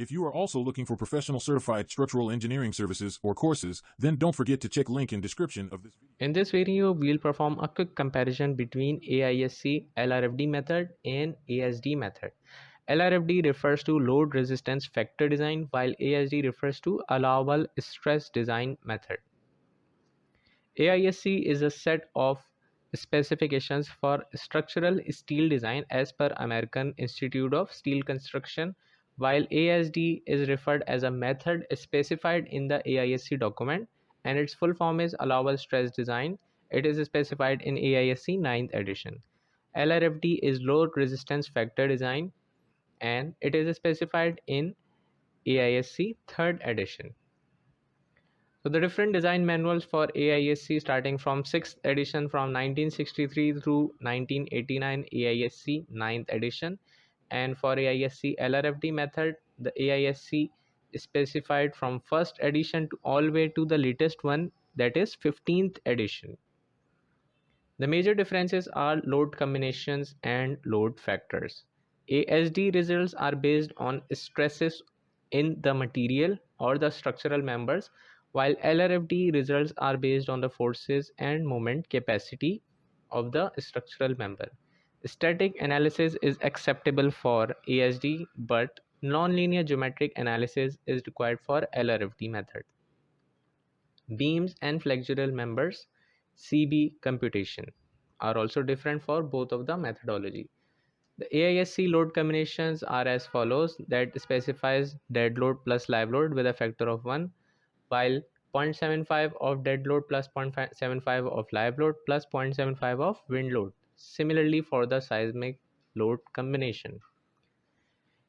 If you are also looking for professional certified structural engineering services or courses, then don't forget to check link in description of this video. In this video, we'll perform a quick comparison between AISC LRFD method and ASD method. LRFD refers to load resistance factor design, while ASD refers to allowable stress design method. AISC is a set of specifications for structural steel design as per American Institute of Steel Construction, while ASD is referred as a method specified in the AISC document, and its full form is allowable stress design. It is specified in AISC 9th edition. LRFD is load resistance factor design, and it is specified in AISC 3rd edition. So the different design manuals for AISC starting from 6th edition from 1963 through 1989, AISC 9th edition, and for AISC LRFD method, the AISC is specified from 1st edition to all the way to the latest one, that is 15th edition. The major differences are load combinations and load factors. ASD results are based on stresses in the material or the structural members, while LRFD results are based on the forces and moment capacity of the structural member. Static analysis is acceptable for ASD, but nonlinear geometric analysis is required for LRFD method. Beams and flexural members CB computation are also different for both of the methodology. The AISC load combinations are as follows, that specifies dead load plus live load with a factor of 1, while 0.75 of dead load plus 0.75 of live load plus 0.75 of wind load. Similarly for the seismic load combination.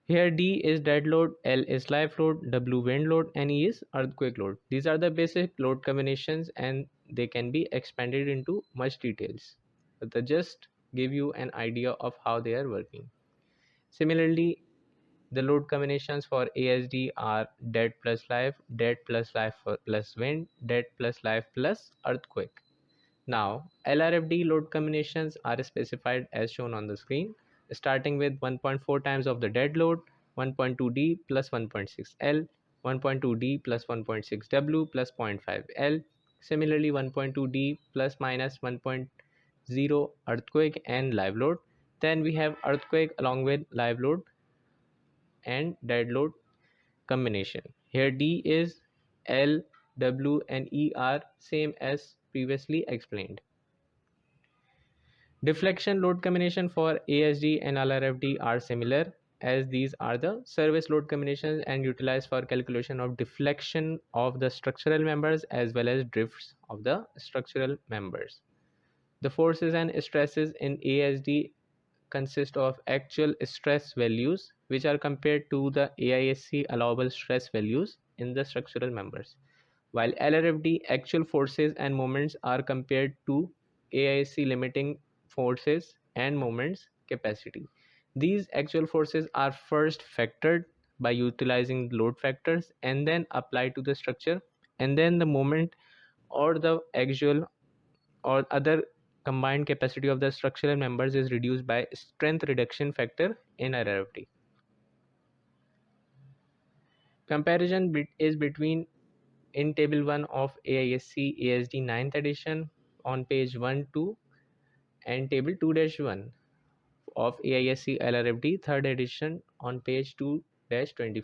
Here D is dead load, L is live load, W wind load, and E is earthquake load. These are the basic load combinations and they can be expanded into much details. But they just give you an idea of how they are working. Similarly, the load combinations for ASD are dead plus live plus wind, dead plus live plus earthquake. Now, LRFD load combinations are specified as shown on the screen, starting with 1.4 times of the dead load, 1.2D plus 1.6 L, 1.2D plus 1.6 W plus 0.5 L. Similarly, 1.2D plus minus 1.0 earthquake and live load. Then we have earthquake along with live load and dead load combination. Here D is L, W and E are same as previously explained. Deflection load combination for ASD and LRFD are similar, as these are the service load combinations and utilized for calculation of deflection of the structural members as well as drifts of the structural members. The forces and stresses in ASD consist of actual stress values which are compared to the AISC allowable stress values in the structural members, while LRFD actual forces and moments are compared to AISC limiting forces and moments capacity. These actual forces are first factored by utilizing load factors and then applied to the structure, and then the moment or the actual or other combined capacity of the structural members is reduced by strength reduction factor in LRFD. Comparison is between in table 1 of AISC ASD 9th edition on page 1-2 and table 2-1 of AISC LRFD 3rd edition on page 2-24.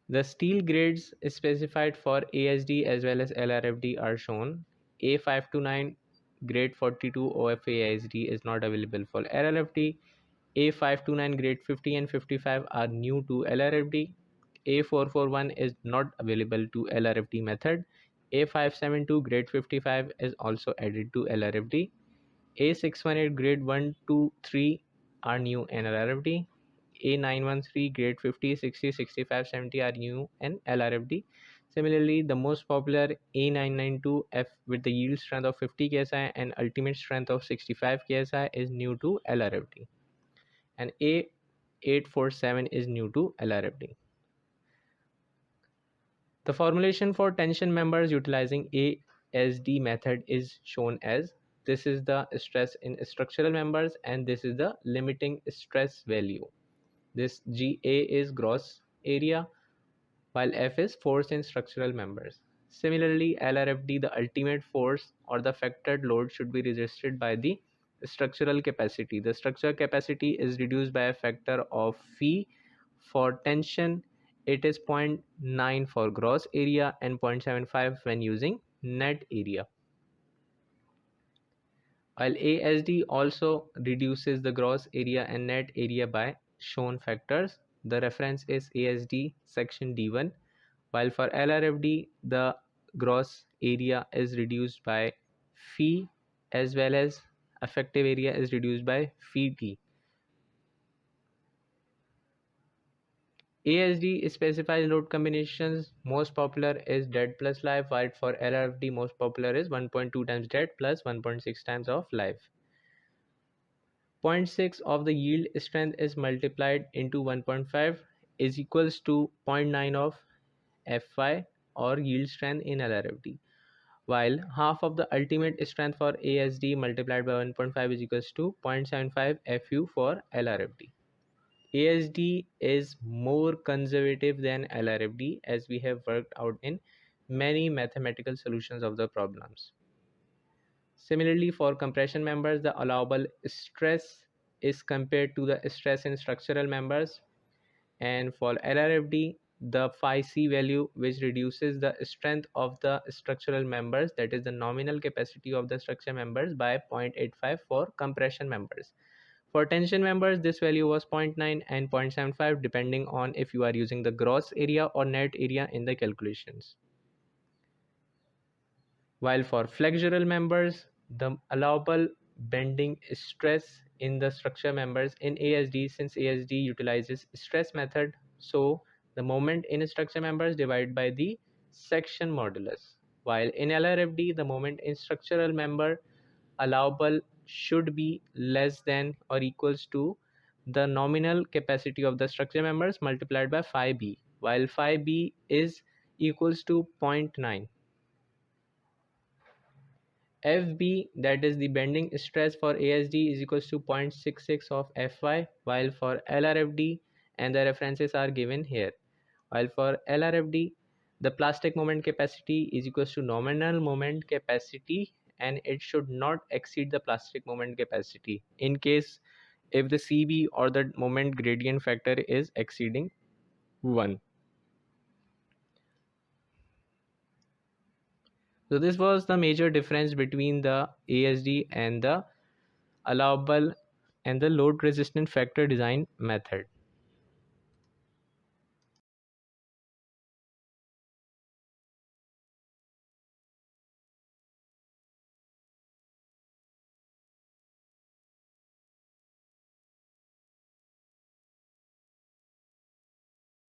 The steel grades specified for ASD as well as LRFD are shown. A529 grade 42 OFA ASD is not available for LRFD. A529 grade 50 and 55 are new to LRFD. A441 is not available to LRFD method. A572 grade 55 is also added to LRFD. A618 grade 1, 2, 3 are new in LRFD. A913 grade 50, 60, 65, 70 are new in LRFD. Similarly, the most popular A992F with the yield strength of 50 KSI and ultimate strength of 65 KSI is new to LRFD. And A847 is new to LRFD. The formulation for tension members utilizing ASD method is shown as this is the stress in structural members and this is the limiting stress value. This GA is gross area, while F is force in structural members. Similarly, LRFD, the ultimate force or the factored load, should be resisted by the structural capacity. The structural capacity is reduced by a factor of phi. For tension, it is 0.9 for gross area and 0.75 when using net area. While ASD also reduces the gross area and net area by shown factors. The reference is ASD section D1, while for LRFD the gross area is reduced by phi as well as effective area is reduced by phi t. ASD specifies load combinations. Most popular is dead plus live, while for LRFD most popular is 1.2 times dead plus 1.6 times of live. 0.6 of the yield strength is multiplied into 1.5 is equals to 0.9 of Fy or yield strength in LRFD, while half of the ultimate strength for ASD multiplied by 1.5 is equals to 0.75 Fu for LRFD. ASD is more conservative than LRFD, as we have worked out in many mathematical solutions of the problems. Similarly, for compression members, the allowable stress is compared to the stress in structural members, and for LRFD, the phi c value, which reduces the strength of the structural members, that is the nominal capacity of the structure members, by 0.85 for compression members. For tension members, this value was 0.9 and 0.75 depending on if you are using the gross area or net area in the calculations. While for flexural members, the allowable bending stress in the structure members in ASD, since ASD utilizes stress method, so the moment in structure members divided by the section modulus. While in LRFD, the moment in structural member allowable should be less than or equals to the nominal capacity of the structure members multiplied by phi b, while phi b is equals to 0.9. FB, that is the bending stress for ASD, is equals to 0.66 of Fy, while for LRFD, and the references are given here. While for LRFD, the plastic moment capacity is equals to nominal moment capacity, and it should not exceed the plastic moment capacity in case if the CB or the moment gradient factor is exceeding 1. So this was the major difference between the ASD and the allowable and the load resistant factor design method.